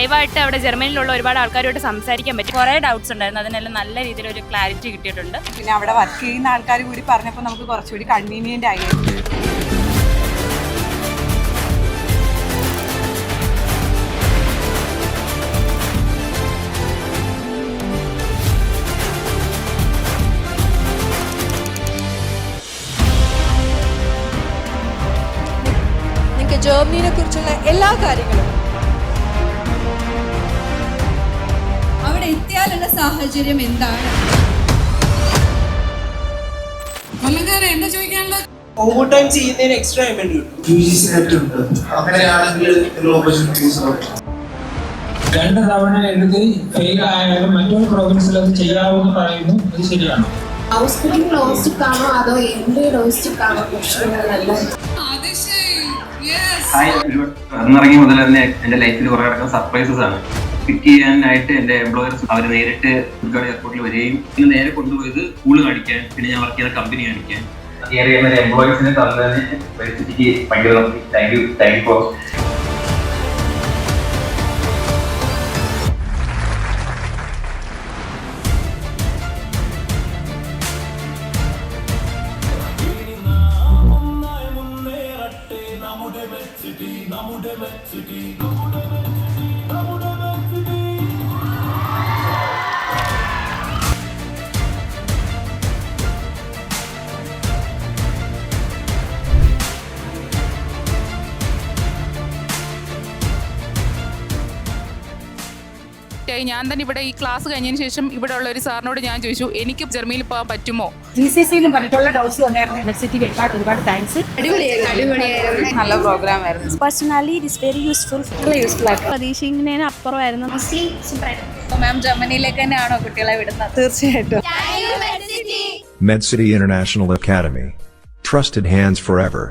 ലൈവായിട്ട് അവിടെ ജർമ്മനിയിലുള്ള ഒരുപാട് ആൾക്കാരുമായിട്ട് സംസാരിക്കാൻ പറ്റും. കുറേ ഡൗട്ട്സ് ഉണ്ടായിരുന്നു, അതിനെല്ലാം നല്ല രീതിയിലൊരു ക്ലാരിറ്റി കിട്ടിയിട്ടുണ്ട്. പിന്നെ അവിടെ വർക്ക് ചെയ്യുന്ന ആൾക്കാർ കൂടി പറഞ്ഞപ്പോൾ നമുക്ക് കുറച്ചുകൂടി കൺവീനിയൻ്റ് ആയി. ജർമ്മനിയെ കുറിച്ചുള്ള എല്ലാ കാര്യങ്ങളും, അവിടെ എത്തിയാലുള്ള സാഹചര്യം എന്താണ്, എന്താ ചോദിക്കാനുള്ളത്, ഓവർ ടൈം ചെയ്യുന്നതിന് എക്സ്ട്രാ പേയ്മെന്റ് കിട്ടും. അങ്ങനെയാണെങ്കിൽ 2 തവണ എഴുതി ഫെയിൽ ആയാലും മറ്റൊരു പ്രോവിൻസിൽ അത് ചെയ്യാമെന്ന് പറയുന്നു. അത് ശരിയാണോ? ഹൗസ്പിറ്റൽ ഡൊമസ്റ്റിക് ആണോ അതോ എംഡി ഡൊമസ്റ്റിക് ആണോ പ്രശ്നങ്ങളല്ല? ഇറങ്ങിയ മുതൽ തന്നെ എന്റെ ലൈഫിൽ കുറെ കിടക്കുന്ന സർപ്രൈസസ് ആണ്. പിക്ക് ചെയ്യാനായിട്ട് എന്റെ എംപ്ലോയേഴ്സ് അവർ നേരിട്ട് ഉദ്ഘാടന എയർപോർട്ടിൽ വരികയും പിന്നെ നേരെ കൊണ്ടുപോയത് സ്കൂള് കാണിക്കാൻ, പിന്നെ ഞാൻ വർക്ക് ചെയ്ത കമ്പനി കാണിക്കാൻ. എംപ്ലോയീസിനെ തന്നതിന് പരിസ്ഥിതിക്ക് ഭയങ്കര താങ്ക് യു ഫോർ. ഞാൻ തന്നെ ഇവിടെ ഈ ക്ലാസ് കഴിഞ്ഞതിന് ശേഷം ഇവിടെ ഉള്ള ഒരു സാറിനോട് ഞാൻ ചോദിച്ചു, എനിക്ക് ജർമ്മനിയിൽ പോകാൻ പറ്റുമോ? GCC പറഞ്ഞിട്ടുള്ള ഡൗട്ട്സ് ഒരുപാട് താങ്ക്സ്. നല്ല പ്രോഗ്രാം ആയിരുന്നു. Personally it is very useful. പ്രതീക്ഷിക്കുന്നതിന് അപ്പുറമായിരുന്നു. മാം ജർമ്മനിയിലേക്ക് തന്നെയാണോ കുട്ടികളെ വിടുന്നത്? തീർച്ചയായിട്ടും. MedCity International Academy. Trusted hands forever.